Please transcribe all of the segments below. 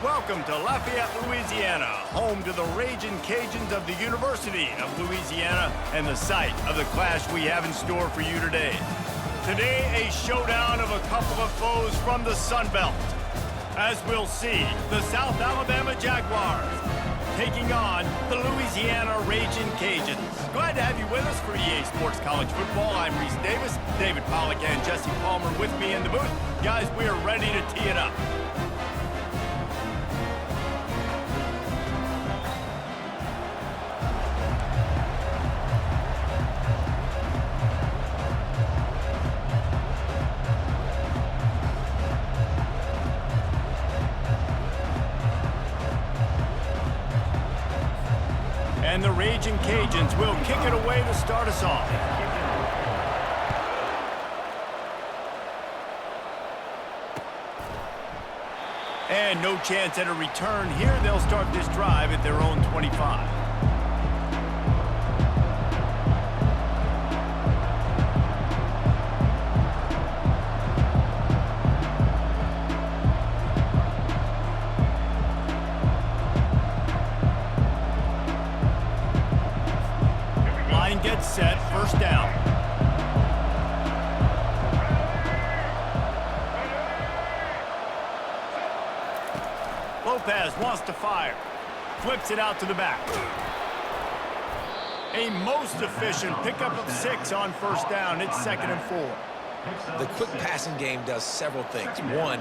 Welcome to Lafayette, Louisiana, home to the Ragin' Cajuns of the University of Louisiana and the site of the clash we have in store for you today. Today, a showdown of a couple of foes from the Sun Belt. As we'll see, the South Alabama Jaguars taking on the Louisiana Ragin' Cajuns. Glad to have you with us for EA Sports College Football. I'm Reese Davis, David Pollack, and Jesse Palmer with me in the booth. Guys, we are ready to tee it up. And the Ragin' Cajuns will kick it away to start us off. And no chance at a return here. They'll start this drive at their own 25. Gets set, first down. Lopez wants to fire. Flips it out to the back. A most efficient pickup of 6 on first down. It's 2nd and 4. The quick passing game does several things. One,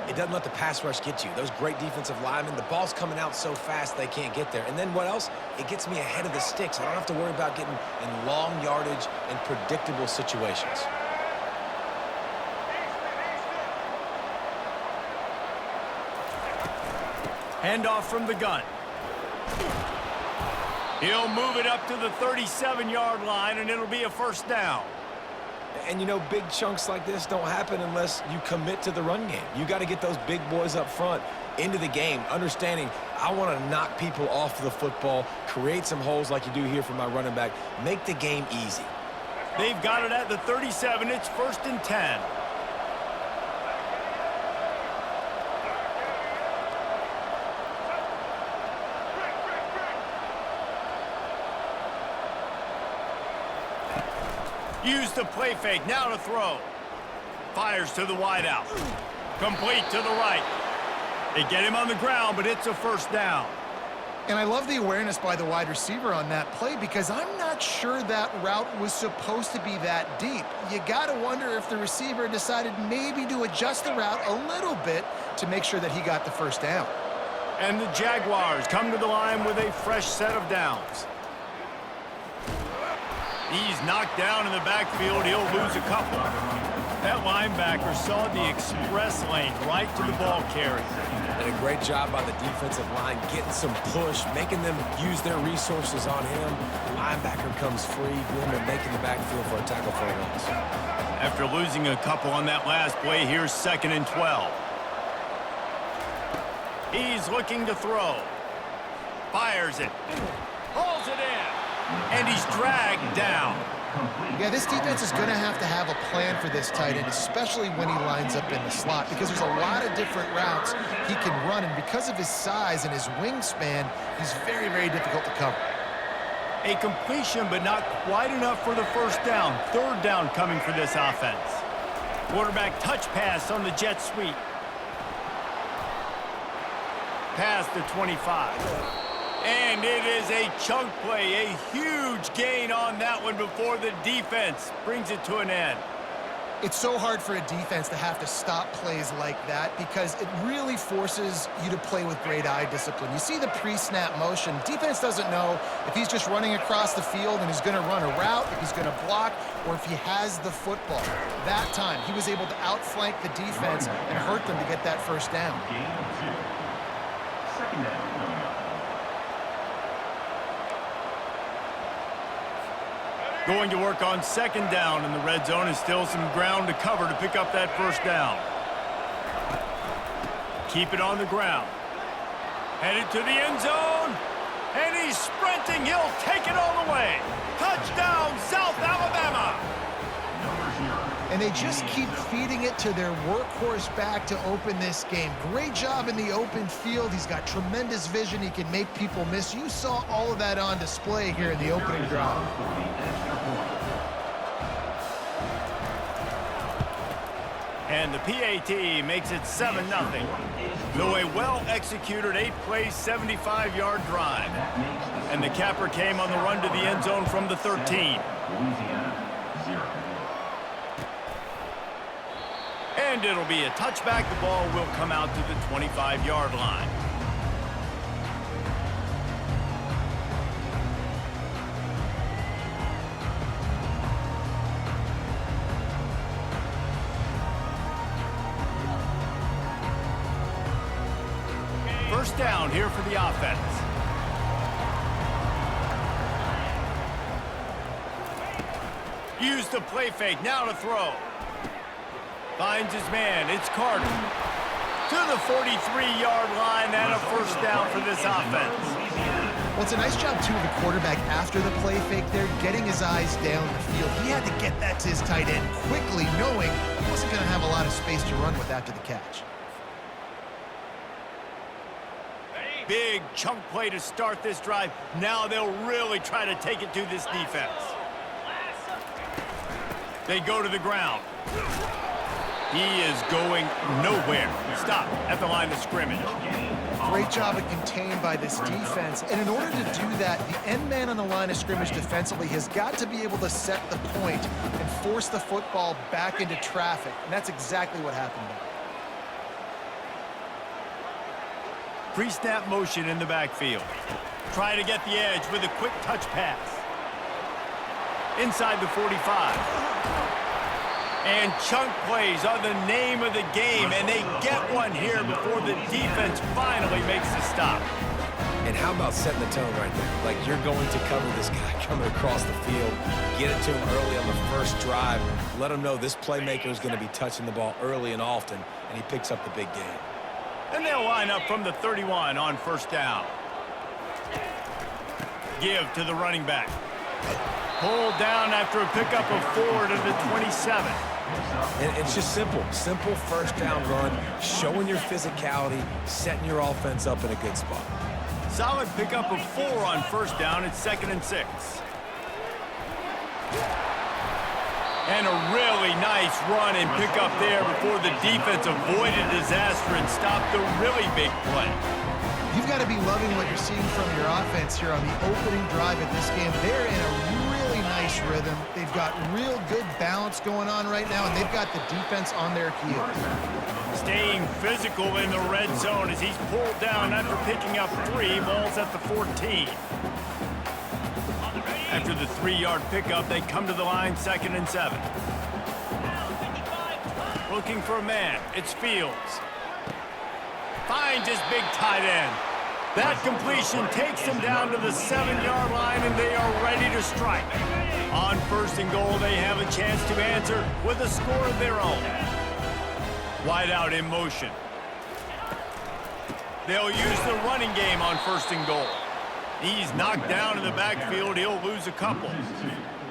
it doesn't let the pass rush get you. Those great defensive linemen, the ball's coming out so fast they can't get there. And then what else? It gets me ahead of the sticks. I don't have to worry about getting in long yardage and predictable situations. Handoff from the gun. He'll move it up to the 37-yard line, and it'll be a first down. And, you know, big chunks like this don't happen unless you commit to the run game. You got to get those big boys up front into the game, understanding I want to knock people off the football, create some holes like you do here for my running back, make the game easy. They've got it at the 37. It's 1st and 10. Use the play fake, now to throw. Fires to the wideout. Complete to the right. They get him on the ground, but it's a first down. And I love the awareness by the wide receiver on that play because I'm not sure that route was supposed to be that deep. You got to wonder if the receiver decided maybe to adjust the route a little bit to make sure that he got the first down. And the Jaguars come to the line with a fresh set of downs. He's knocked down in the backfield. He'll lose a couple. That linebacker saw the express lane right to the ball carrier. And a great job by the defensive line, getting some push, making them use their resources on him. The linebacker comes free, boom, and making the backfield for a tackle for a loss. After losing a couple on that last play, here's 2nd and 12. He's looking to throw. Fires it. Hauls it in. And he's dragged down. Yeah, this defense is going to have a plan for this tight end, especially when he lines up in the slot, because there's a lot of different routes he can run, and because of his size and his wingspan, he's very, very difficult to cover. A completion, but not quite enough for the first down. 3rd down coming for this offense. Quarterback touch pass on the jet sweep. Past the 25. And it is a chunk play, a huge gain on that one before the defense brings it to an end. It's so hard for a defense to have to stop plays like that because it really forces you to play with great eye discipline. You see the pre-snap motion. Defense doesn't know if he's just running across the field and he's going to run a route, if he's going to block, or if he has the football. That time, he was able to outflank the defense and hurt them to get that first down. Second down. Going to work on 2nd down, and the red zone is still some ground to cover to pick up that first down. Keep it on the ground. Headed to the end zone, and he's sprinting. He'll take it all the way. Touchdown, South Alabama. and they just keep feeding it to their workhorse back to open this game. Great job in the open field. He's got tremendous vision. He can make people miss. You saw all of that on display here in the opening drive. And the PAT makes it 7-0. Though a well-executed 8-play, 75-yard drive. And the capper came on the run to the end zone from the 13. And it'll be a touchback. The ball will come out to the 25-yard line. First down here for the offense. Use the play fake, now to throw. Finds his man, it's Carter. To the 43-yard line and a first down for this offense. Well, it's a nice job, too, of the quarterback after the play fake there, getting his eyes down the field. He had to get that to his tight end quickly, knowing he wasn't going to have a lot of space to run with after the catch. Big chunk play to start this drive. Now they'll really try to take it to this defense. They go to the ground. He is going nowhere. Stop at the line of scrimmage. Great job of contained by this defense. And in order to do that, the end man on the line of scrimmage defensively has got to be able to set the point and force the football back into traffic. And that's exactly what happened there. Pre-snap motion in the backfield. Try to get the edge with a quick touch pass. Inside the 45. And chunk plays are the name of the game, and they get one here before the defense finally makes the stop. And how about setting the tone right there? Like, you're going to cover this guy coming across the field, get it to him early on the first drive, let him know this playmaker is going to be touching the ball early and often, and he picks up the big game. And they'll line up from the 31 on first down. Give to the running back. Pulled down after a pickup of 4 to the 27. And it's just simple first down run, showing your physicality, setting your offense up in a good spot. Solid pickup of 4 on first down. It's 2nd and 6. And a really nice run and pickup there before the defense avoided disaster and stopped the really big play. You've got to be loving what you're seeing from your offense here on the opening drive of this game. They're in a really nice rhythm. They've got real good balance going on right now, and they've got the defense on their heels. Staying physical in the red zone as he's pulled down after picking up 3. Ball's at the 14. After the 3-yard pickup, they come to the line 2nd and 7. Looking for a man. It's Fields. Finds his big tight end. That completion takes them down to the 7-yard line, and they are ready to strike. On 1st and goal, they have a chance to answer with a score of their own. Wide out in motion. They'll use the running game on 1st and goal. He's knocked down in the backfield. He'll lose a couple.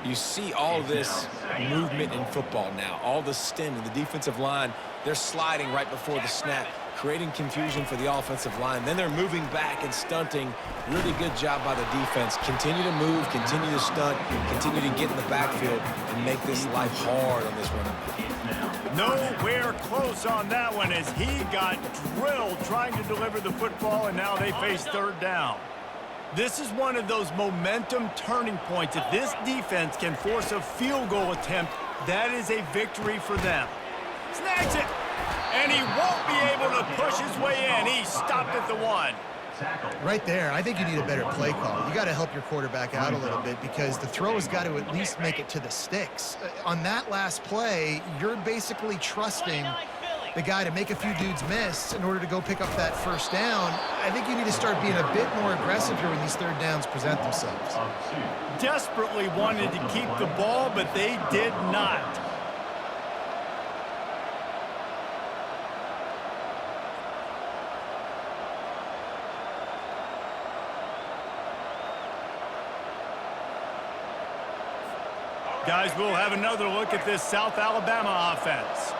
You see all this movement in football now, all the stem in the defensive line. They're sliding right before the snap, creating confusion for the offensive line. Then they're moving back and stunting. Really good job by the defense. Continue to move, continue to stunt, continue to get in the backfield and make this life hard on this running back. Nowhere close on that one as he got drilled trying to deliver the football, and now they face 3rd down. This is one of those momentum turning points. If this defense can force a field goal attempt, that is a victory for them. Snags it, and he won't be able to push his way in. He stopped at the 1. Right there, I think you need a better play call. You got to help your quarterback out a little bit because the throw has got to at least make it to the sticks. On that last play, you're basically trusting the guy to make a few dudes miss in order to go pick up that first down. I think you need to start being a bit more aggressive here when these 3rd downs present themselves. Desperately wanted to keep the ball, but they did not. Guys, we'll have another look at this South Alabama offense.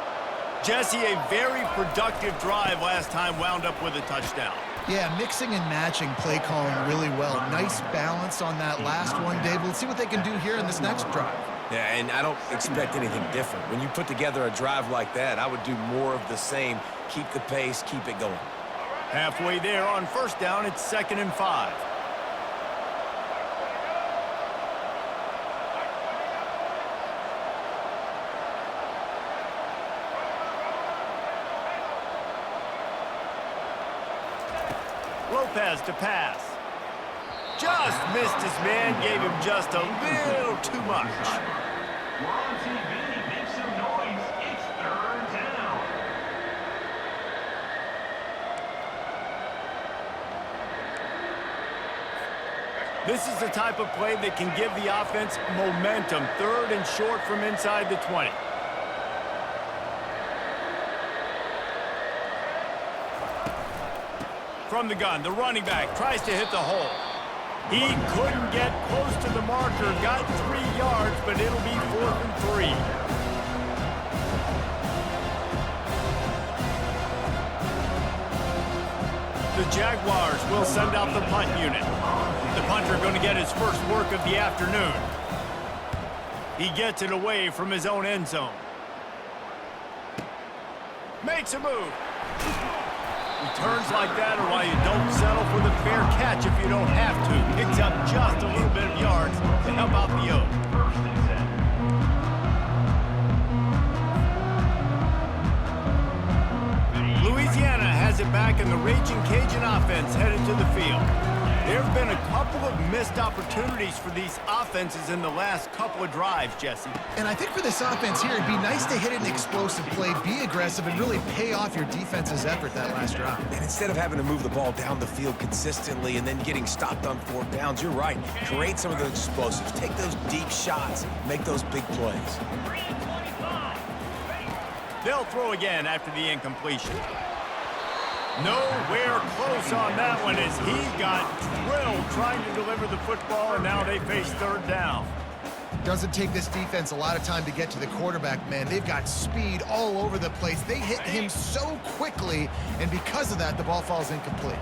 Jesse, a very productive drive last time wound up with a touchdown. Yeah, mixing and matching play calling really well. Nice balance on that last one, Dave. Let's see what they can do here in this next drive. Yeah, and I don't expect anything different. When you put together a drive like that, I would do more of the same. Keep the pace, keep it going. Halfway there on first down, it's 2nd and 5. Lopez to pass. Just missed his man, gave him just a little too much. We're on TV. Make some noise. It's 3rd down. This is the type of play that can give the offense momentum. 3rd and short from inside the 20. From the gun, the running back tries to hit the hole. He couldn't get close to the marker, got 3 yards, but it'll be 4th and 3. The Jaguars will send out the punt unit. The punter going to get his first work of the afternoon. He gets it away from his own end zone. Makes a move. Returns like that are why you don't settle for the fair catch if you don't have to. Picks up just a little bit of yards to help out the O. Louisiana has it back, and the Raging Cajun offense headed to the field. There have been a couple of missed opportunities for these offenses in the last couple of drives, Jesse. And I think for this offense here, it'd be nice to hit an explosive play, be aggressive, and really pay off your defense's effort that last drive. And instead of having to move the ball down the field consistently and then getting stopped on 4th downs, you're right. Create some of those explosives. Take those deep shots. Make those big plays. They'll throw again after the incompletion. Nowhere close on that one as he got drilled trying to deliver the football, and now they face 3rd down. Doesn't take this defense a lot of time to get to the quarterback, man. They've got speed all over the place. They hit him so quickly, and because of that, the ball falls incomplete.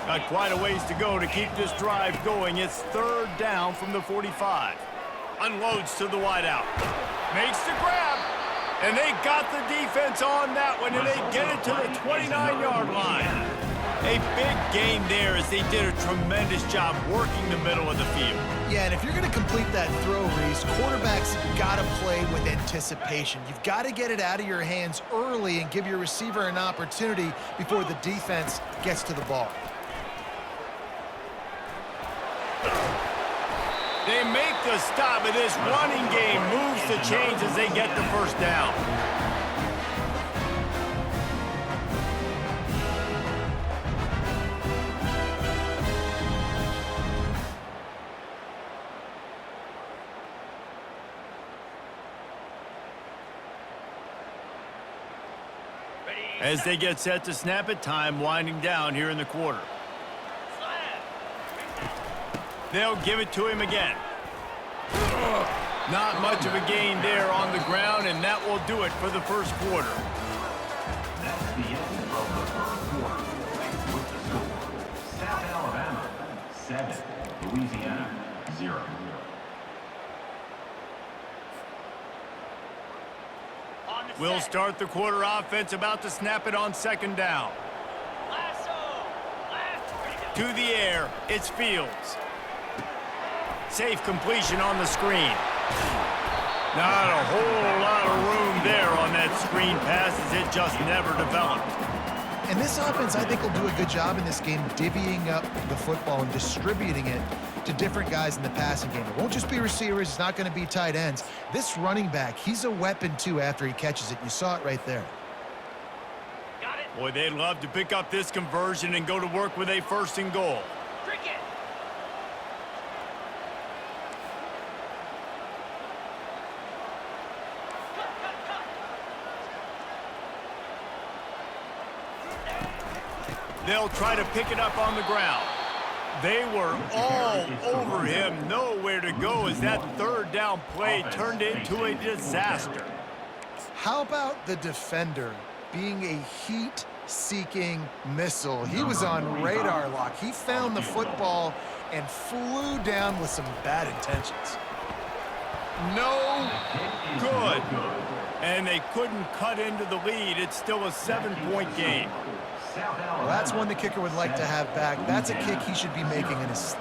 Got quite a ways to go to keep this drive going. It's 3rd down from the 45. Unloads to the wideout. Makes the grab. And they got the defense on that one, and they get it to the 29-yard line. A big gain there as they did a tremendous job working the middle of the field. Yeah, and if you're going to complete that throw, Reese, quarterbacks got to play with anticipation. You've got to get it out of your hands early and give your receiver an opportunity before the defense gets to the ball. They make the stop, and this running game moves the chains as they get the first down. As they get set to snap it, time winding down here in the quarter. They'll give it to him again. Not much of a gain there on the ground, and that will do it for the first quarter. That's the end of the 1st quarter. With the score, South Alabama 7, Louisiana 0. We'll start the quarter offense, about to snap it on 2nd down. To the air, it's Fields. Safe completion on the screen. Not a whole lot of room there on that screen pass as it just never developed. And this offense, I think, will do a good job in this game divvying up the football and distributing it to different guys in the passing game. It won't just be receivers. It's not going to be tight ends. This running back, he's a weapon, too, after he catches it. You saw it right there. Boy, they'd love to pick up this conversion and go to work with a 1st and goal. They'll try to pick it up on the ground. They were all over him, nowhere to go as that third down play turned into a disaster. How about the defender being a heat-seeking missile? He was on radar lock. He found the football and flew down with some bad intentions. No good. And they couldn't cut into the lead. It's still a 7-point game. Well, that's one the kicker would like to have back. That's a kick he should be making in his sleep.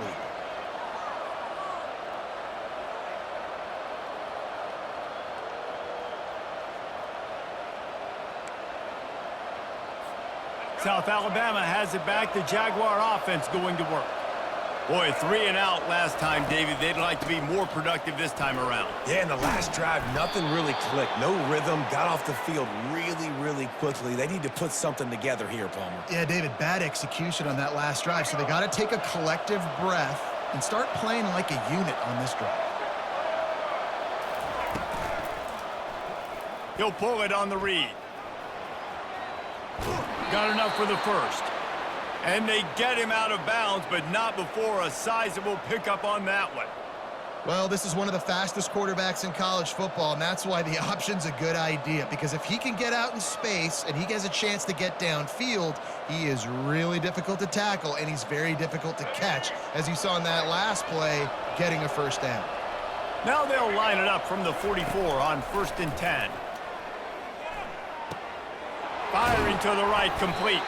South Alabama has it back. The Jaguar offense going to work. Boy, 3 and out last time, David. They'd like to be more productive this time around. Yeah, in the last drive, nothing really clicked. No rhythm, got off the field really quickly. They need to put something together here, Palmer. Yeah, David, bad execution on that last drive, so they got to take a collective breath and start playing like a unit on this drive. He'll pull it on the read. Got enough for the first. And they get him out of bounds, but not before a sizable pickup on that one. Well, this is one of the fastest quarterbacks in college football, and that's why the option's a good idea, because if he can get out in space and he has a chance to get downfield, he is really difficult to tackle, and he's very difficult to catch, as you saw in that last play, getting a first down. Now they'll line it up from the 44 on 1st and 10. Firing to the right, complete.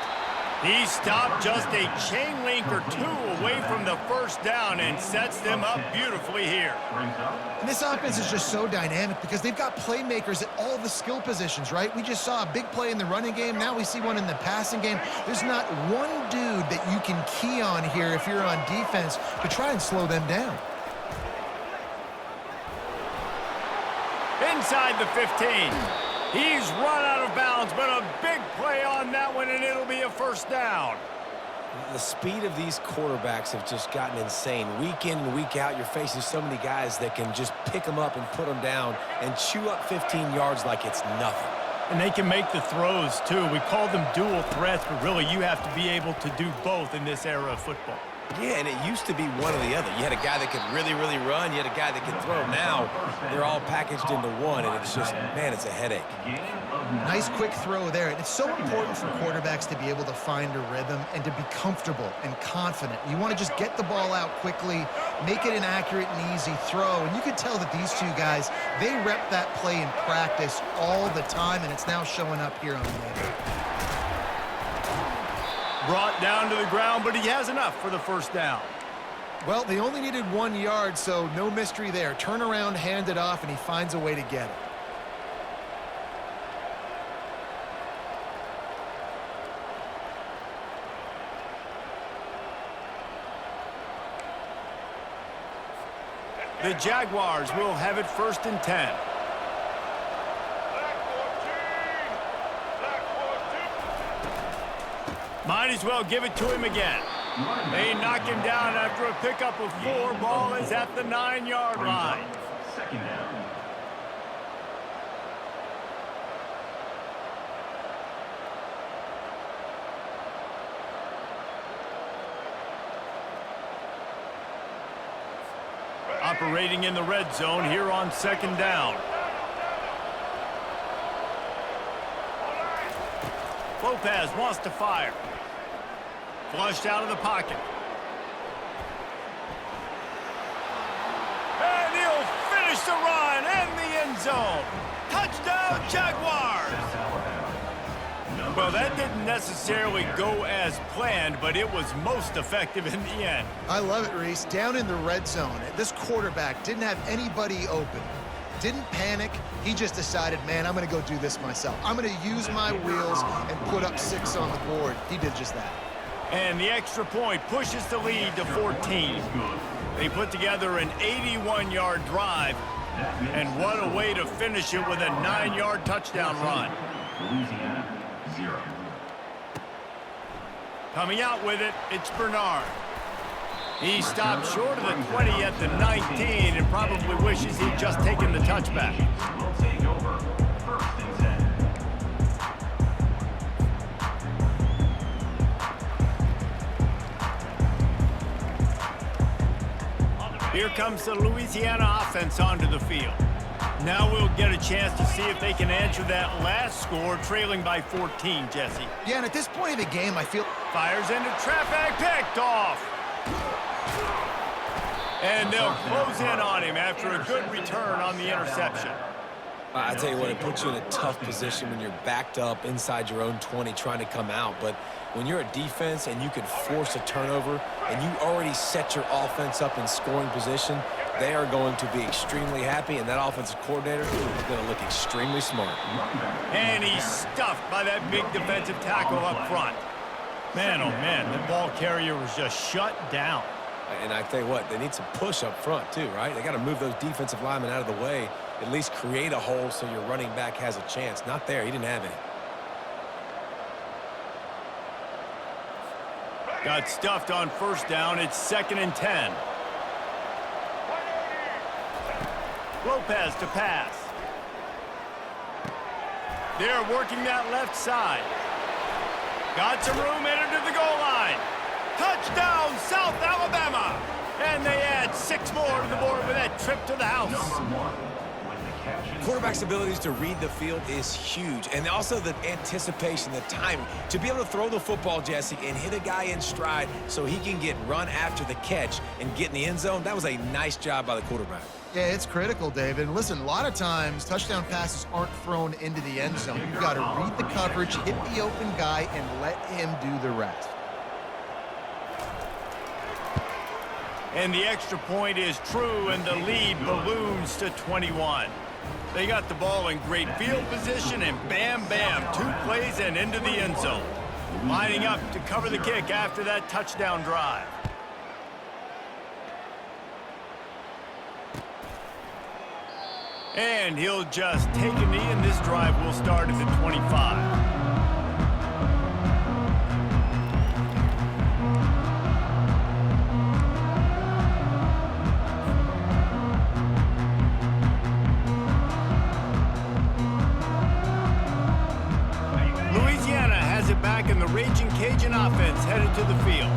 He stopped just a chain link or two away from the first down and sets them up beautifully here. And this offense is just so dynamic because they've got playmakers at all the skill positions, right? We just saw a big play in the running game. Now we see one in the passing game. There's not one dude that you can key on here if you're on defense to try and slow them down. Inside the 15. He's run out of bounds, but a big play on that one, and it'll be a first down. The speed of these quarterbacks have just gotten insane. Week in and week out, you're facing so many guys that can just pick them up and put them down and chew up 15 yards like it's nothing. And they can make the throws, too. We call them dual threats, but really you have to be able to do both in this era of football. Yeah, and it used to be one or the other. You had a guy that could really run. You had a guy that could throw. Now they're all packaged into one, and it's just, man, it's a headache. Nice quick throw there. And it's so important for quarterbacks to be able to find a rhythm and to be comfortable and confident. You want to just get the ball out quickly, make it an accurate and easy throw. And you can tell that these two guys, they rep that play in practice all the time, and it's now showing up here on the end. Brought down to the ground, but he has enough for the first down. Well, they only needed 1 yard, so no mystery there. Turn around, hand it off, and he finds a way to get it. The Jaguars will have it 1st and 10. Might as well give it to him again. They knock him down after a pickup of 4. Ball is at the 9-yard line. Second down. Operating in the red zone here on 2nd down. Lopez wants to fire. Flushed out of the pocket. And he'll finish the run in the end zone. Touchdown, Jaguars! Well, that didn't necessarily go as planned, but it was most effective in the end. I love it, Reese. Down in the red zone, this quarterback didn't have anybody open. Didn't panic. He just decided, man, I'm going to go do this myself. I'm going to use my wheels and put up 6 on the board. He did just that. And the extra point pushes the lead to 14. They put together an 81-yard drive, and what a way to finish it with a 9-yard touchdown run. Louisiana, 0. Coming out with it, it's Bernard. He stopped short of the 20 at the 19 and probably wishes he'd just taken the touchback. Will take over 1st and 10. Here comes the Louisiana offense onto the field. Now we'll get a chance to see if they can answer that last score, trailing by 14, Jesse. Yeah, and at this point of the game, I feel... Fires into traffic, picked off. And they'll close in on him after a good return on the interception. I tell you what, it puts you in a tough position when you're backed up inside your own 20 trying to come out. But when you're a defense and you can force a turnover and you already set your offense up in scoring position, they are going to be extremely happy, and that offensive coordinator is going to look extremely smart. And he's stuffed by that big defensive tackle up front. Man, oh man, the ball carrier was just shut down. And I tell you what, they need some push up front too, right? They got to move those defensive linemen out of the way, at least create a hole so your running back has a chance. Not there. He didn't have any. Got stuffed on first down. It's 2nd and 10. Lopez to pass. They're working that left side. Got some room, headed to the goal line. Touchdown, South Alabama! And they add 6 more to the board with that trip to the house. Quarterback's abilities to read the field is huge, and also the anticipation, the timing. To be able to throw the football, Jesse, and hit a guy in stride so he can get run after the catch and get in the end zone, that was a nice job by the quarterback. Yeah, it's critical, David. And listen, a lot of times, touchdown passes aren't thrown into the end zone. You've got to read the coverage, hit the open guy, and let him do the rest. And the extra point is true, and the lead balloons to 21. They got the ball in great field position, and bam, bam, 2 plays and into the end zone. Lining up to cover the kick after that touchdown drive. And he'll just take a knee, and this drive will start at the 25. Louisiana has it back, in the Raging Cajun offense headed to the field.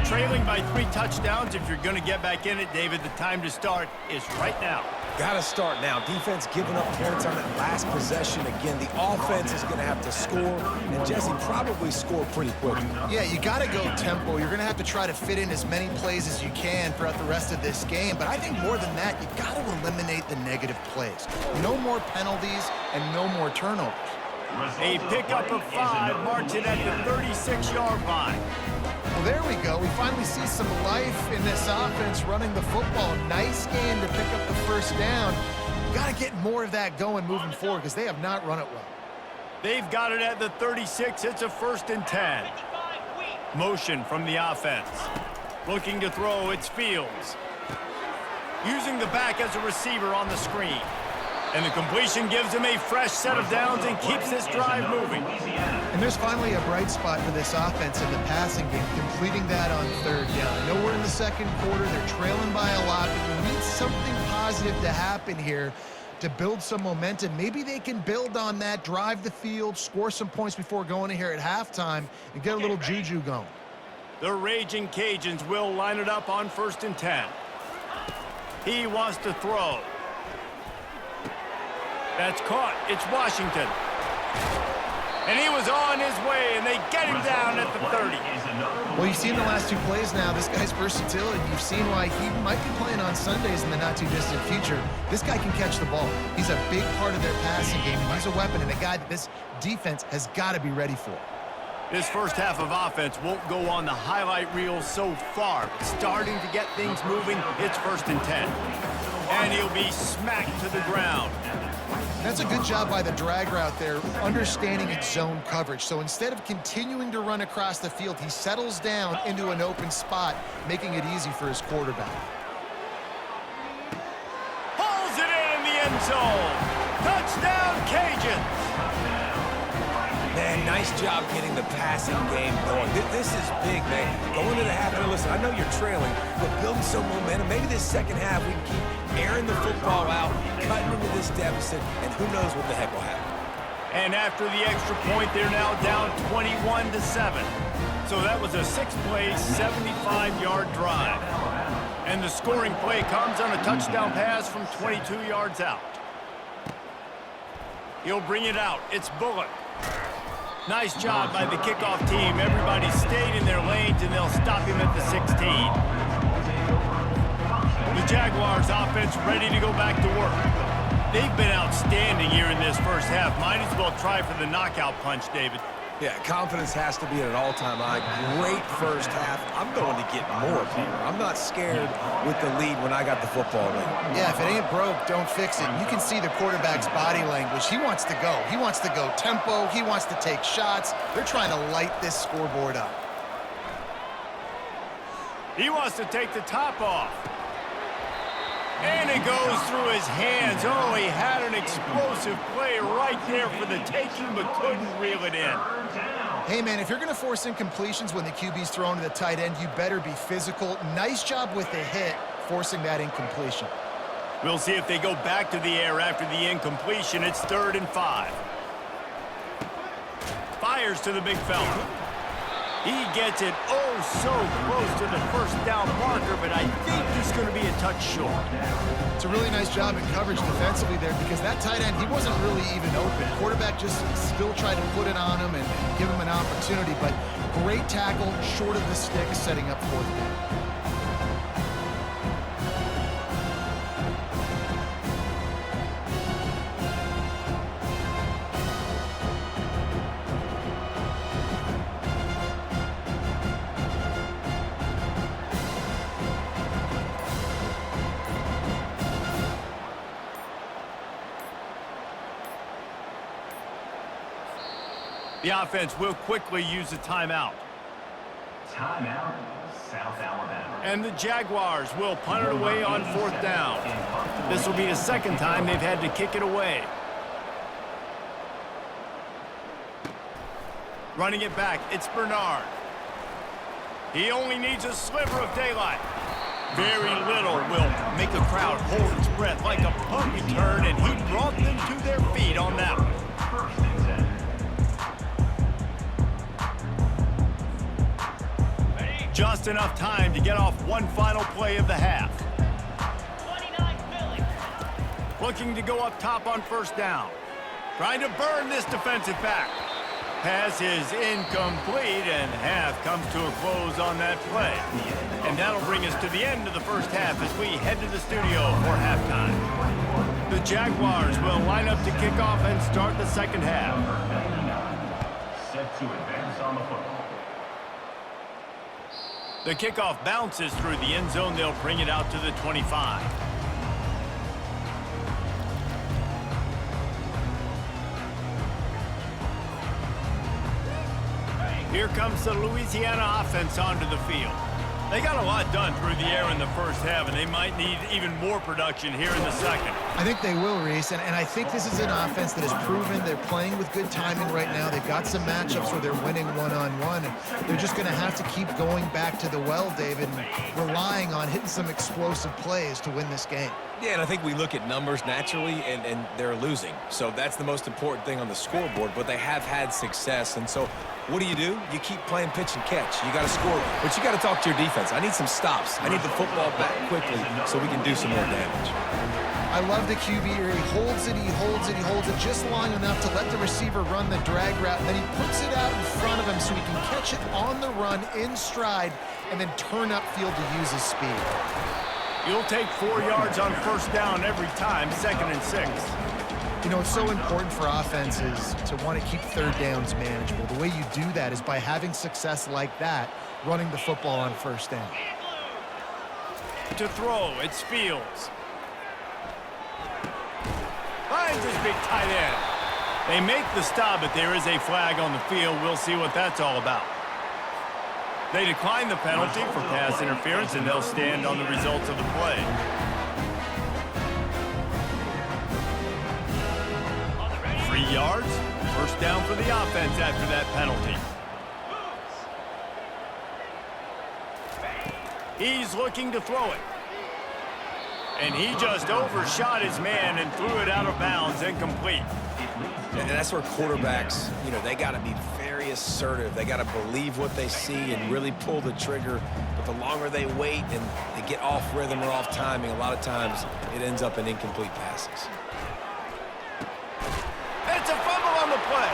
Trailing by 3 touchdowns. If you're going to get back in it, David, the time to start is right now. Got to start now. Defense giving up points on that last possession. Again, the offense is going to have to score, and Jesse probably score pretty quickly. Yeah, you got to go tempo. You're going to have to try to fit in as many plays as you can throughout the rest of this game. But I think more than that, you got to eliminate the negative plays. No more penalties and no more turnovers. A pickup of 5 marks it at the 36-yard line. Well, there we go. We finally see some life in this offense running the football. Nice game to pick up the first down. Got to get more of that going moving forward because they have not run it well. They've got it at the 36. It's a 1st and 10. Motion from the offense. Looking to throw, it's Fields. Using the back as a receiver on the screen. And the completion gives him a fresh set of downs and keeps this drive moving. And there's finally a bright spot for this offense in the passing game, completing that on 3rd down. I know we're in the 2nd quarter. They're trailing by a lot, but we need something positive to happen here to build some momentum. Maybe they can build on that, drive the field, score some points before going in here at halftime, and get a little juju going. The Raging Cajuns will line it up on 1st and 10. He wants to throw. That's caught. It's Washington. And he was on his way, and they get him down at the 30. Well, you've seen the last 2 plays now. This guy's versatility. You've seen why he might be playing on Sundays in the not-too-distant future. This guy can catch the ball. He's a big part of their passing game. He's a weapon and a guy that this defense has got to be ready for. This first half of offense won't go on the highlight reel so far. Starting to get things moving, it's 1st and 10. And he'll be smacked to the ground. That's a good job by the drag route there, understanding its zone coverage. So instead of continuing to run across the field, he settles down into an open spot, making it easy for his quarterback. Pulls it in the end zone. Touchdown, Cajuns. Man, nice job getting the passing game going. This is big, man. Going to the half, and listen, I know you're trailing, but building some momentum. Maybe this second half we can keep airing the football out, cutting into this deficit, and who knows what the heck will happen. And after the extra point, they're now down 21-7. So that was a 6-play, 75-yard drive. And the scoring play comes on a touchdown pass from 22 yards out. He'll bring it out. It's Bullock. Nice job by the kickoff team. Everybody stayed in their lanes, and they'll stop him at the 16. The Jaguars offense ready to go back to work. They've been outstanding here in this first half. Might as well try for the knockout punch, David. Yeah, confidence has to be at an all-time high. Great first half. I'm going to get more here. I'm not scared with the lead when I got the football late. Yeah, if it ain't broke, don't fix it. You can see the quarterback's body language. He wants to go. He wants to go tempo. He wants to take shots. They're trying to light this scoreboard up. He wants to take the top off. And it goes through his hands. Oh, he had an explosive play right there for the taking, but couldn't reel it in. Hey, man, if you're going to force incompletions when the QB's thrown to the tight end, you better be physical. Nice job with the hit, forcing that incompletion. We'll see if they go back to the air after the incompletion. It's 3rd and 5. Fires to the big fella. He gets it so close to the first down marker, but I think he's going to be a touch short. It's a really nice job in coverage defensively there because that tight end, he wasn't really even open. Quarterback just still tried to put it on him and give him an opportunity, but great tackle, short of the stick, setting up 4th down. The offense will quickly use a timeout. Timeout, South Alabama. And the Jaguars will punt it away on 4th down. This will be the second time they've had to kick it away. Running it back, it's Bernard. He only needs a sliver of daylight. Very little will make a crowd hold its breath like a punt return, and he brought them to their feet on that one. 1st and 10. Just enough time to get off one final play of the half. 29 Looking to go up top on 1st down. Trying to burn this defensive back. Pass is incomplete, and half comes to a close on that play. And that'll bring us to the end of the first half as we head to the studio for halftime. The Jaguars will line up to kick off and start the second half. Set to advance on the football. The kickoff bounces through the end zone. They'll bring it out to the 25. Here comes the Louisiana offense onto the field. They got a lot done through the air in the first half, and they might need even more production here in the second. I think they will, Reese, and I think this is an offense that has proven they're playing with good timing right now. They've got some matchups where they're winning one-on-one, and they're just going to have to keep going back to the well, David, and relying on hitting some explosive plays to win this game. Yeah, and I think we look at numbers naturally, and they're losing. So that's the most important thing on the scoreboard, but they have had success. And so what do? You keep playing pitch and catch. You got to score, but you got to talk to your defense. I need some stops. I need the football back quickly so we can do some more damage. I love the QB here. He holds it, he holds it, he holds it just long enough to let the receiver run the drag route. Then he puts it out in front of him so he can catch it on the run in stride and then turn upfield to use his speed. You'll take 4 yards on 1st down every time, 2nd and 6. You know, it's so important for offenses to want to keep 3rd downs manageable. The way you do that is by having success like that, running the football on 1st down. To throw, it's Fields. Finds his big tight end. They make the stop, but there is a flag on the field. We'll see what that's all about. They decline the penalty for pass interference, and they'll stand on the results of the play. Three yards, 1st down for the offense after that penalty. He's looking to throw it. And he just overshot his man and threw it out of bounds, incomplete. And that's where quarterbacks, they got to be very very assertive. They got to believe what they see and really pull the trigger. But the longer they wait and they get off rhythm or off timing, a lot of times it ends up in incomplete passes. It's a fumble on the play.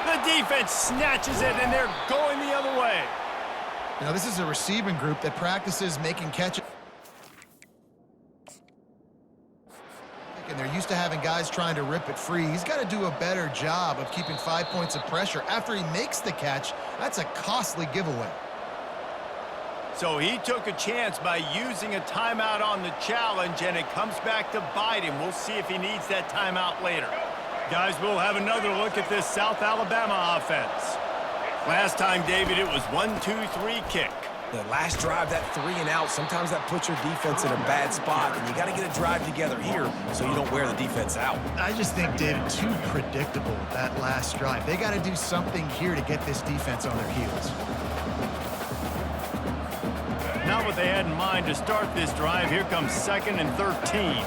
The defense snatches it, and they're going the other way. Now, this is a receiving group that practices making catches. And they're used to having guys trying to rip it free. He's got to do a better job of keeping 5 points of pressure. After he makes the catch, that's a costly giveaway. So he took a chance by using a timeout on the challenge, and it comes back to bite him. We'll see if he needs that timeout later. Guys, we'll have another look at this South Alabama offense. Last time, David, it was 1-2-3 kick. The last drive, that 3 and out, sometimes that puts your defense in a bad spot, and you got to get a drive together here so you don't wear the defense out. I just think, David, too predictable, that last drive. They got to do something here to get this defense on their heels. Not what they had in mind to start this drive. Here comes 2nd and 13.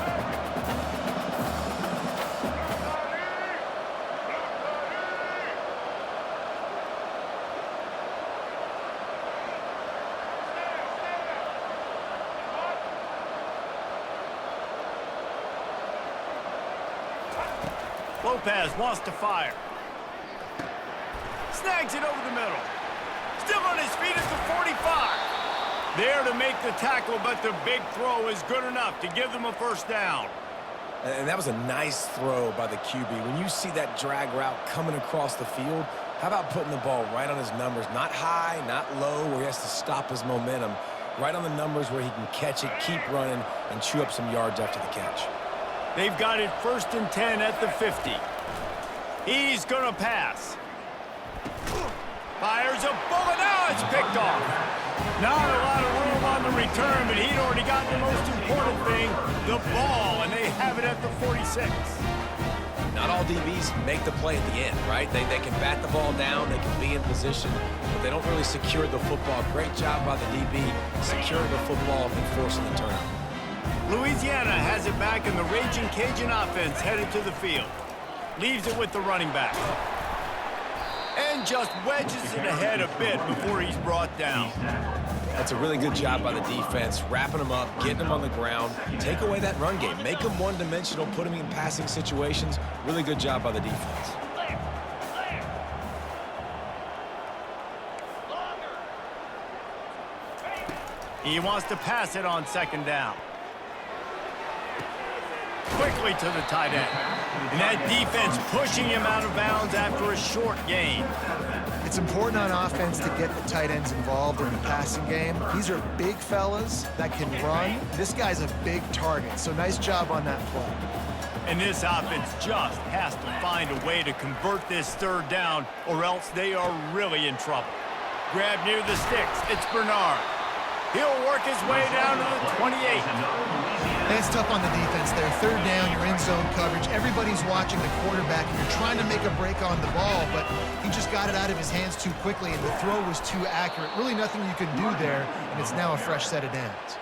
Lopez wants to fire. Snags it over the middle. Still on his feet at the 45. There to make the tackle, but the big throw is good enough to give them a first down. And that was a nice throw by the QB. When you see that drag route coming across the field, how about putting the ball right on his numbers? Not high, not low, where he has to stop his momentum. Right on the numbers where he can catch it, keep running, and chew up some yards after the catch. They've got it 1st and 10 at the 50. He's going to pass. Fires a bullet. Now it's picked off. Not a lot of room on the return, but he'd already got the most important thing, the ball, and they have it at the 46. Not all DBs make the play at the end, right? They can bat the ball down, they can be in position, but they don't really secure the football. Great job by the DB securing the football and forcing the turnover. Louisiana has it back, and the Raging Cajun offense headed to the field. Leaves it with the running back. And just wedges it ahead a bit before he's brought down. That's a really good job by the defense, wrapping them up, getting them on the ground. Take away that run game. Make them one-dimensional, put them in passing situations. Really good job by the defense. He wants to pass it on 2nd down. Quickly to the tight end. And that defense pushing him out of bounds after a short gain. It's important on offense to get the tight ends involved in the passing game. These are big fellas that can run. This guy's a big target, so nice job on that play. And this offense just has to find a way to convert this 3rd down, or else they are really in trouble. Grab near the sticks. It's Bernard. He'll work his way down to the 28. It's tough on the defense there. 3rd down, you're in zone coverage. Everybody's watching the quarterback, and you're trying to make a break on the ball, but he just got it out of his hands too quickly, and the throw was too accurate. Really nothing you can do there, and it's now a fresh set of downs.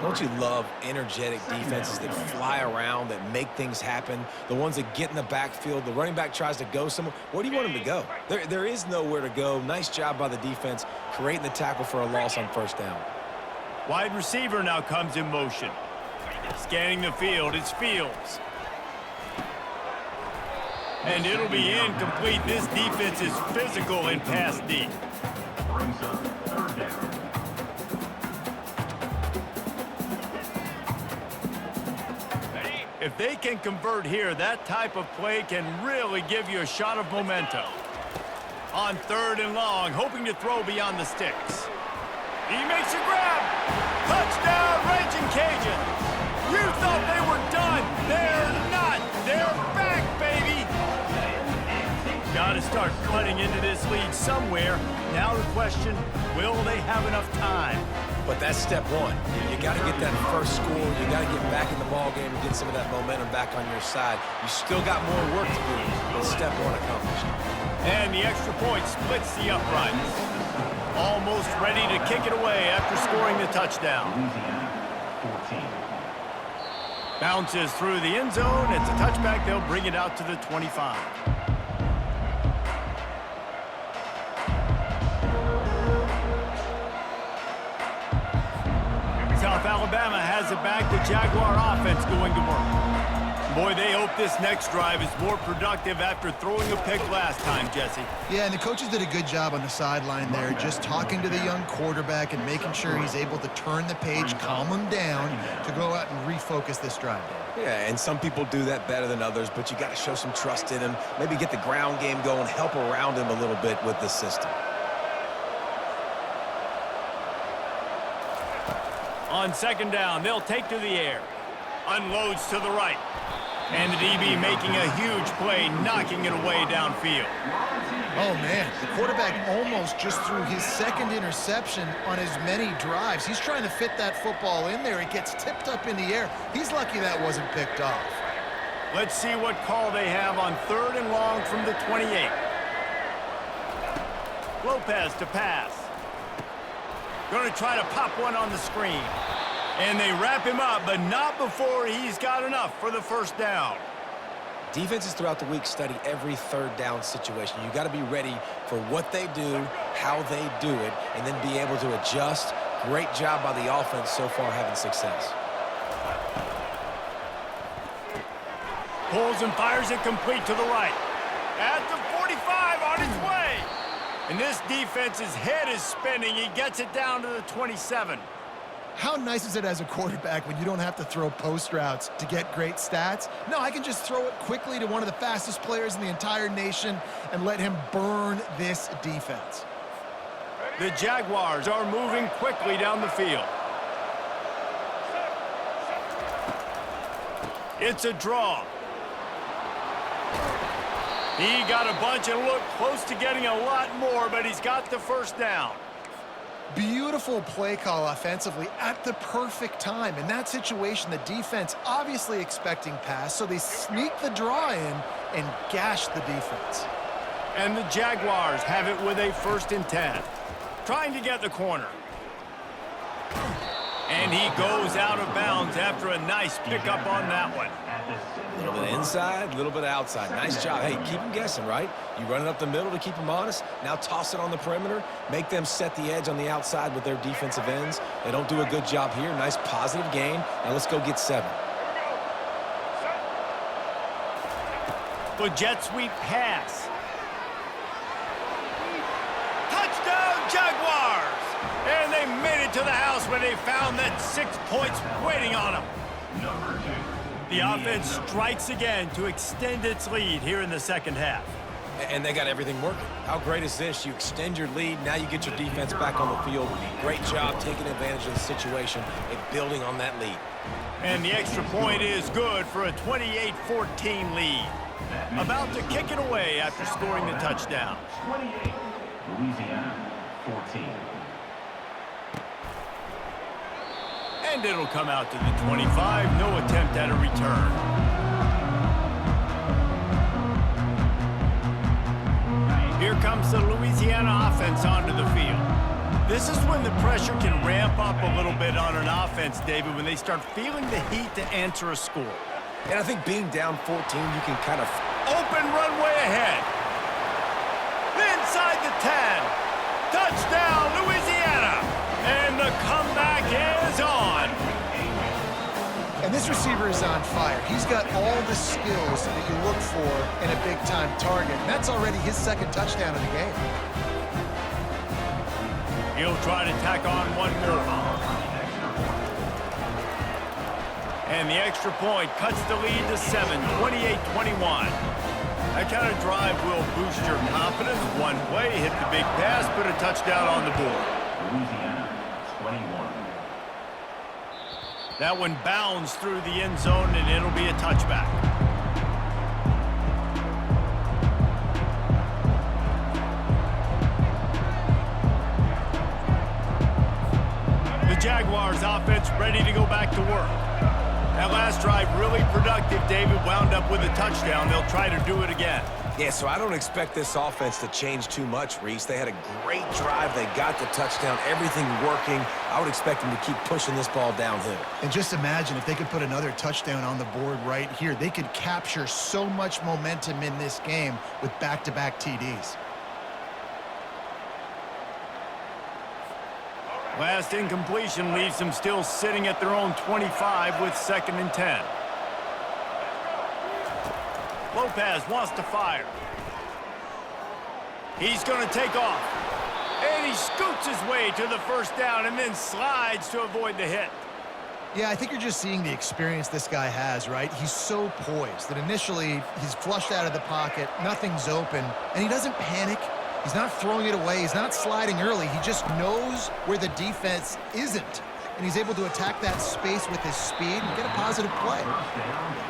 Don't you love energetic defenses that fly around, that make things happen? The ones that get in the backfield, the running back tries to go somewhere. Where do you want him to go? There is nowhere to go. Nice job by the defense, creating the tackle for a loss on 1st down. Wide receiver now comes in motion. Scanning the field, it's Fields. And it'll be incomplete. This defense is physical and pass deep. Brings up 3rd down. If they can convert here, that type of play can really give you a shot of momentum. On 3rd and long, hoping to throw beyond the sticks. He makes a grab. Touchdown, Raging Cajun. You thought they were done. They're not. They're back, baby. Got to start cutting into this lead somewhere. Now the question, will they have enough time? But that's step one. You got to get that first score. You got to get back in the ball game and get some of that momentum back on your side. You still got more work to do, but step one accomplished. And the extra point splits the uprights. Almost ready to kick it away after scoring the touchdown. Louisiana 14. Bounces through the end zone. It's a touchback. They'll bring it out to the 25. South Alabama has it back. The Jaguar offense going to work. Boy, they hope this next drive is more productive after throwing a pick last time, Jesse. Yeah, and the coaches did a good job on the sideline there, just talking to the young quarterback and making sure he's able to turn the page, calm him down to go out and refocus this drive. Yeah, and some people do that better than others, but you got to show some trust in him. Maybe get the ground game going, help around him a little bit with the system. On second down, they'll take to the air. Unloads to the right. And the DB making a huge play, knocking it away downfield. Oh, man, the quarterback almost just threw his second interception on as many drives. He's trying to fit that football in there. It gets tipped up in the air. He's lucky that wasn't picked off. Let's see what call they have on 3rd and long from the 28. Lopez to pass. Going to try to pop one on the screen. And they wrap him up, but not before he's got enough for the first down. Defenses throughout the week study every 3rd down situation. You got to be ready for what they do, how they do it, and then be able to adjust. Great job by the offense so far having success. Pulls and fires it complete to the right. At the 45 on his way. And this defense's head is spinning. He gets it down to the 27. How nice is it as a quarterback when you don't have to throw post routes to get great stats? No, I can just throw it quickly to one of the fastest players in the entire nation and let him burn this defense. The Jaguars are moving quickly down the field. It's a draw. He got a bunch and looked close to getting a lot more, but he's got the first down. Beautiful play call offensively at the perfect time. In that situation, the defense obviously expecting pass, so they sneak the draw in and gash the defense. And the Jaguars have it with a 1st and 10. Trying to get the corner. And he goes out of bounds after a nice pickup on that one. A little bit inside, a little bit outside. Nice job. Hey, keep them guessing, right? You run it up the middle to keep them honest. Now toss it on the perimeter. Make them set the edge on the outside with their defensive ends. They don't do a good job here. Nice positive gain. Now let's go get 7. The jet sweep pass. Touchdown, Jaguars! And they made it to the house where they found that 6 points waiting on them. Number 2. The offense strikes again to extend its lead here in the second half. And they got everything working. How great is this? You extend your lead. Now you get your defense back on the field. Great job taking advantage of the situation and building on that lead. And the extra point is good for a 28-14 lead. About to kick it away after scoring the touchdown. 28. Louisiana 14. And it'll come out to the 25. No attempt at a return. Here comes the Louisiana offense onto the field. This is when the pressure can ramp up a little bit on an offense, David, when they start feeling the heat to answer a score. And I think being down 14, you can kind of... Open runway ahead. Inside the 10. Touchdown, Louisiana. And the comeback is on. And this receiver is on fire. He's got all the skills that you look for in a big-time target. And that's already his 2nd touchdown of the game. He'll try to tack on one more. And the extra point cuts the lead to 7, 28-21. That kind of drive will boost your confidence. One play, hit the big pass, put a touchdown on the board. Louisiana 21. That one bounds through the end zone, and it'll be a touchback. The Jaguars offense ready to go back to work. That last drive really productive. David wound up with a touchdown. They'll try to do it again. Yeah, so I don't expect this offense to change too much, Reese. They had a great drive. They got the touchdown. Everything working. I would expect them to keep pushing this ball downhill. And just imagine if they could put another touchdown on the board right here. They could capture so much momentum in this game with back-to-back TDs. Last incompletion leaves them still sitting at their own 25 with 2nd and 10. Lopez wants to fire. He's going to take off. And he scoots his way to the 1st down and then slides to avoid the hit. Yeah, I think you're just seeing the experience this guy has, right? He's so poised that initially he's flushed out of the pocket, nothing's open, and he doesn't panic. He's not throwing it away. He's not sliding early. He just knows where the defense isn't, and he's able to attack that space with his speed and get a positive play.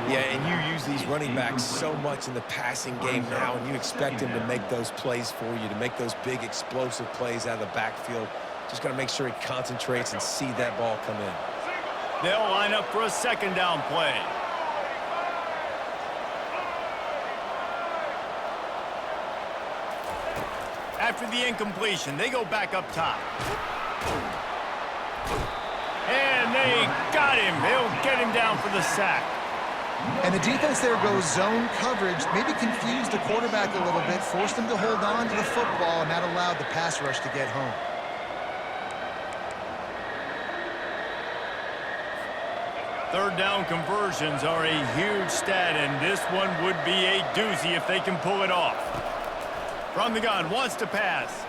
Yeah, and you use these running backs so much in the passing game now, and you expect him to make those plays for you, to make those big explosive plays out of the backfield. Just got to make sure he concentrates and see that ball come in. They'll line up for a 2nd down play. After the incompletion, they go back up top. And they got him. They'll get him down for the sack. And the defense there goes zone coverage, maybe confused the quarterback a little bit, forced him to hold on to the football, and that allowed the pass rush to get home. Third down conversions are a huge stat, and this one would be a doozy if they can pull it off. From the gun, wants to pass.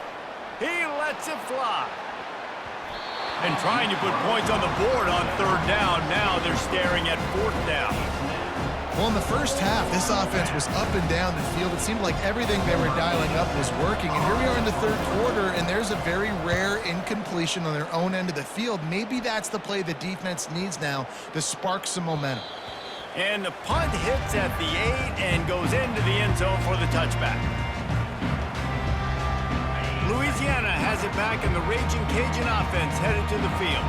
He lets it fly. And trying to put points on the board on 3rd down. Now they're staring at 4th down. Well, in the first half, this offense was up and down the field. It seemed like everything they were dialing up was working. And here we are in the 3rd quarter, and there's a very rare incompletion on their own end of the field. Maybe that's the play the defense needs now to spark some momentum. And the punt hits at the 8 and goes into the end zone for the touchback. Louisiana has it back, and the Raging Cajun offense headed to the field.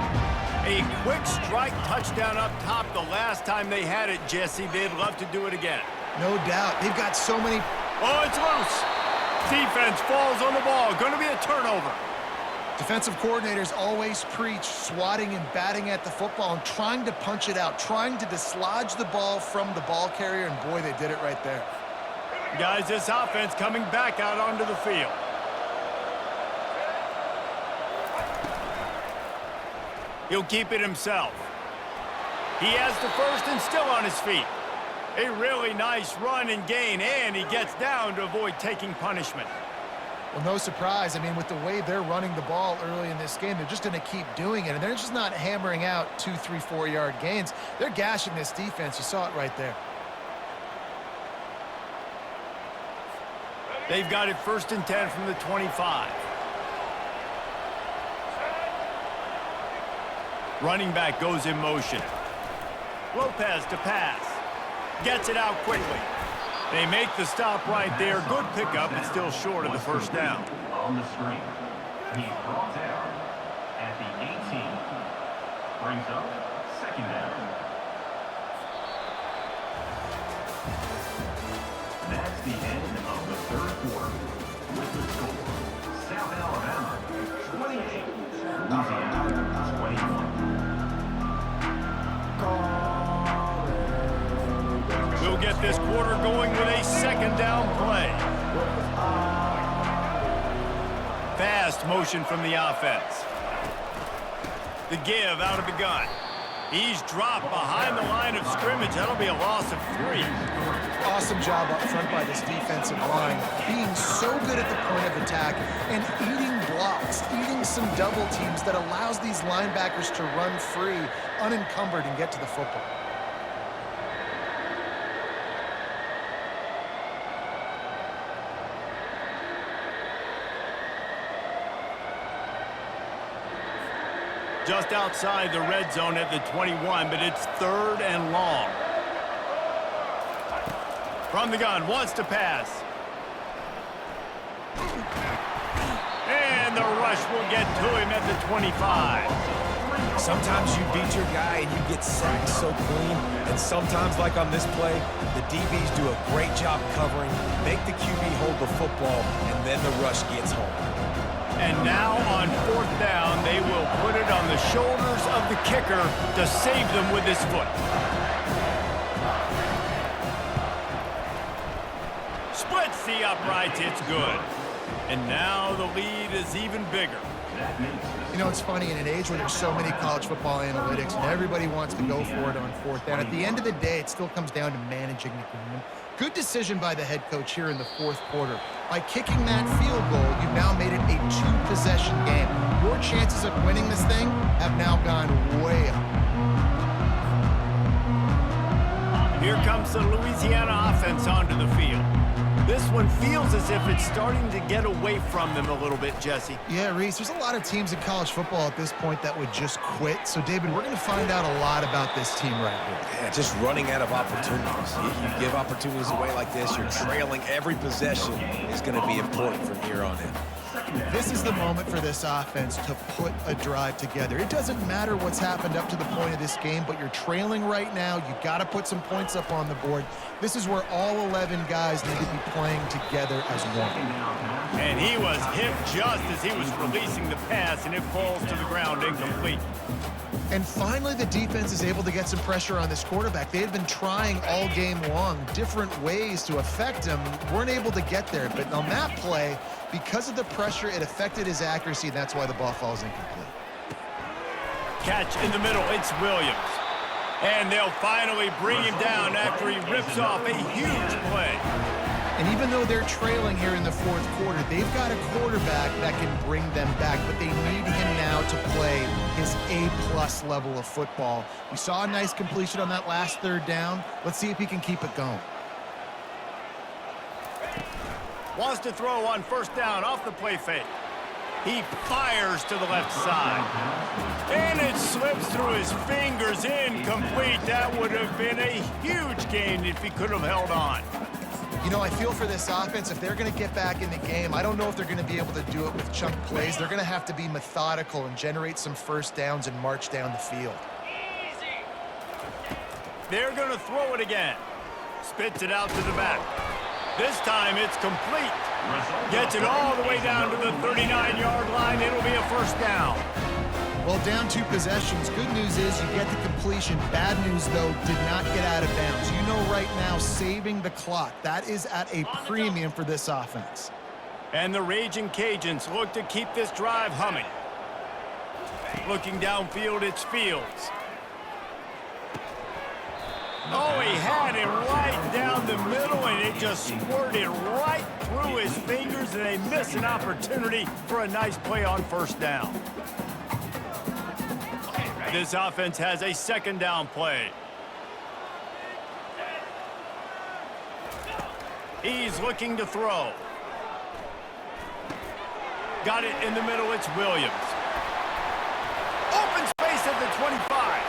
A quick strike touchdown up top the last time they had it, Jesse. They'd love to do it again. No doubt. They've got so many... Oh, it's loose. Defense falls on the ball. Going to be a turnover. Defensive coordinators always preach swatting and batting at the football and trying to punch it out, trying to dislodge the ball from the ball carrier, and boy, they did it right there. Guys, this offense coming back out onto the field. He'll keep it himself. He has the 1st and still on his feet. A really nice run and gain, and he gets down to avoid taking punishment. Well, no surprise. I mean, with the way they're running the ball early in this game, they're just going to keep doing it, and they're just not hammering out 2, 3, 4-yard gains. They're gashing this defense. You saw it right there. They've got it 1st and 10 from the 25. Running back goes in motion. Lopez to pass. Gets it out quickly. They make the stop right there. Good pickup, but still short of the 1st down. On the screen. He's brought down at the 18. Brings up 2nd down. That's the end of the 3rd quarter. With the score, South Alabama 28, Louisiana 21. We'll get this quarter going with a 2nd down play. Fast motion from the offense. The give out of the gun. He's dropped behind the line of scrimmage. That'll be a loss of 3. Awesome job up front by this defensive line, being so good at the point of attack and eating blocks, eating some double teams that allows these linebackers to run free, unencumbered, and get to the football. Just outside the red zone at the 21, but it's 3rd and long. From the gun, wants to pass. And the rush will get to him at the 25. Sometimes you beat your guy and you get sacked so clean, and sometimes, like on this play, the DBs do a great job covering, make the QB hold the football, and then the rush gets home. And now on 4th down, they will put it on the shoulders of the kicker to save them with his foot. Splits the uprights, it's good. And now the lead is even bigger. That makes the You know, it's funny, in an age where there's so many college football analytics and everybody wants to go for it on fourth down, at the end of the day, it still comes down to managing the game. Good decision by the head coach here in the fourth quarter. By kicking that field goal, you've now made it a two-possession game. Your chances of winning this thing have now gone way up. Here comes the Louisiana offense onto the field. This one feels as if it's starting to get away from them a little bit, Jesse. Yeah, Reese, there's a lot of teams in college football at this point that would just quit. So, David, we're going to find out a lot about this team right here. Yeah, just running out of opportunities. You give opportunities away like this, you're trailing. Every possession is going to be important from here on in. This is the moment for this offense to put a drive together. It doesn't matter what's happened up to the point of this game, but you're trailing right now. You got to put some points up on the board. This is where all 11 guys need to be playing together as one. And he was hit just as he was releasing the pass, and it falls to the ground incomplete. And finally, the defense is able to get some pressure on this quarterback. They had been trying all game long different ways to affect him, weren't able to get there. But on that play, because of the pressure, it affected his accuracy, and that's why the ball falls incomplete. Catch in the middle, it's Williams. And they'll finally bring him down after he rips off a huge play. And even though they're trailing here in the fourth quarter, they've got a quarterback that can bring them back, but they need him now to play his A-plus level of football. We saw a nice completion on that last third down. Let's see if he can keep it going. Wants to throw on first down off the play fake. He fires to the left side. And it slips through his fingers, incomplete. That would have been a huge gain if he could have held on. You know, I feel for this offense, if they're going to get back in the game, I don't know if they're going to be able to do it with chunk plays. They're going to have to be methodical and generate some first downs and march down the field. They're going to throw it again. Spits it out to the back. This time it's complete. Gets it all the way down to the 39-yard line. It'll be a first down. Well, down 2 possessions. Good news is you get the completion. Bad news, though, did not get out of bounds. You know right now, saving the clock, that is at a premium for this offense. And the Raging Cajuns look to keep this drive humming. Looking downfield, it's Fields. Oh, he had it right down the middle, and it just squirted right through his fingers, and they miss an opportunity for a nice play on first down. This offense has a second down play. He's looking to throw. Got it in the middle, it's Williams. Open space at the 25.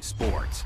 Sports.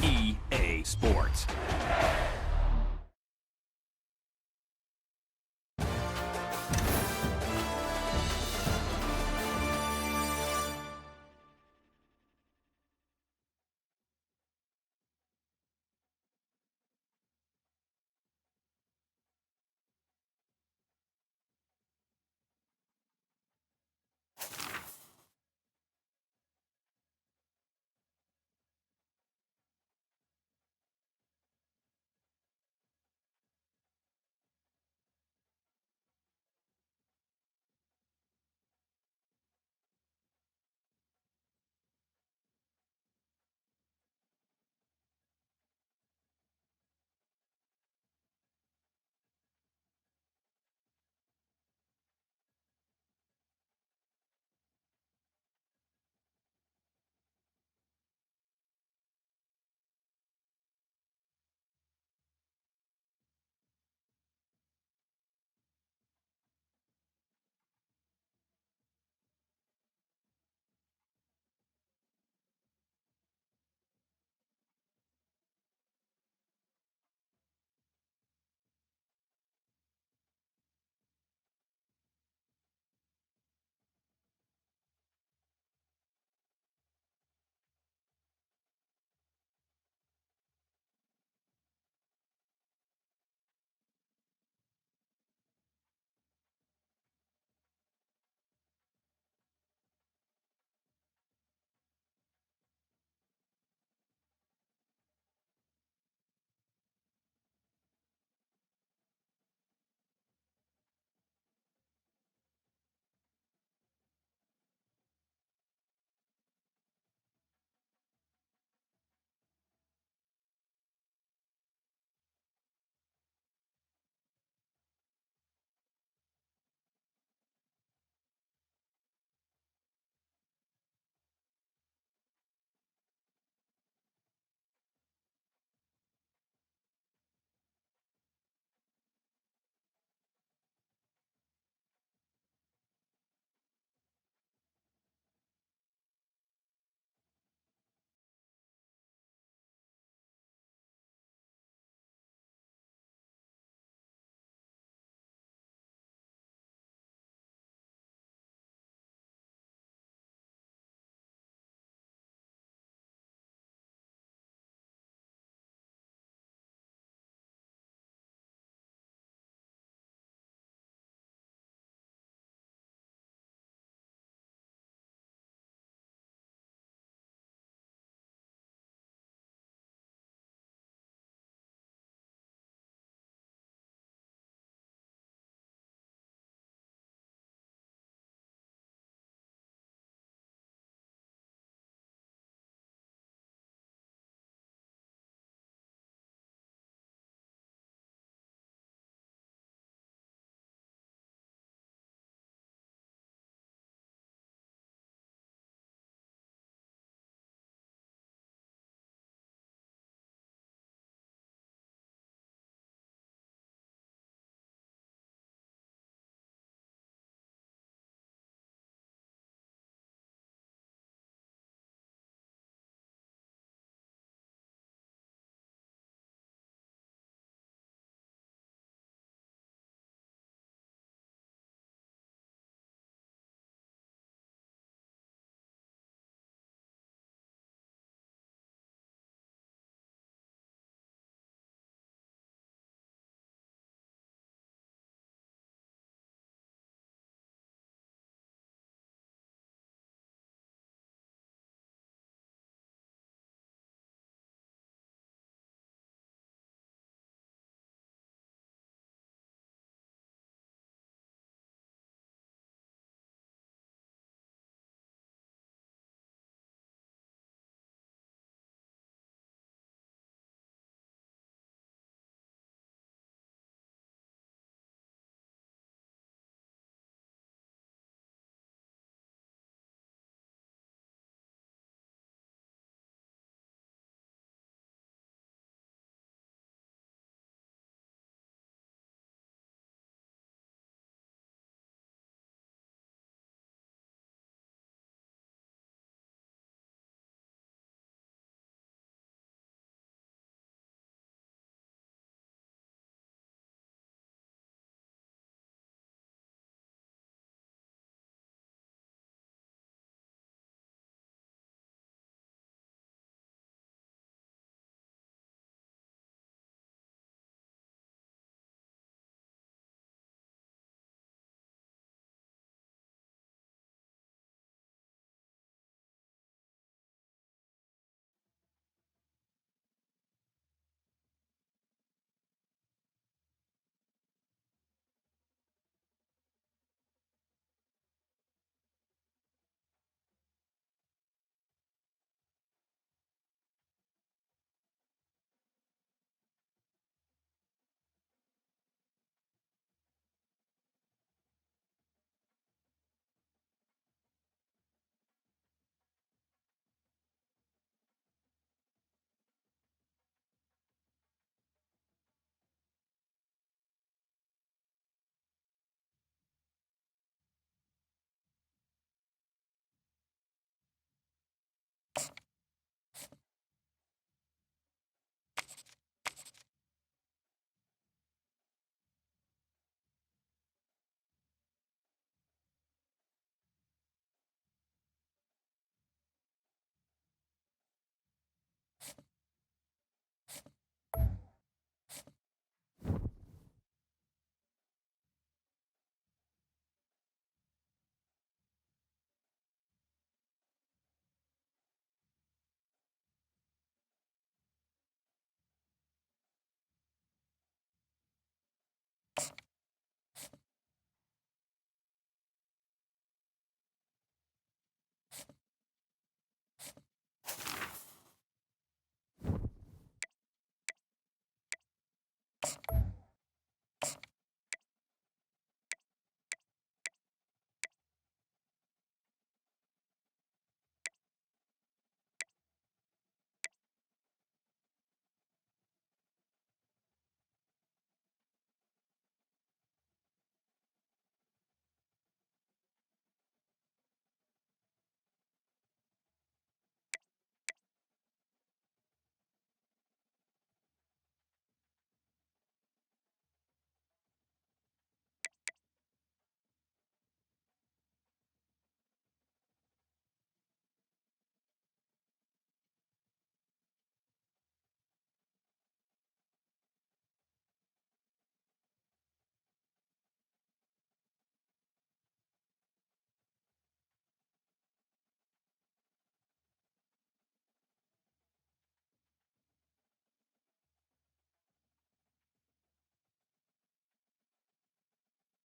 EA Sports.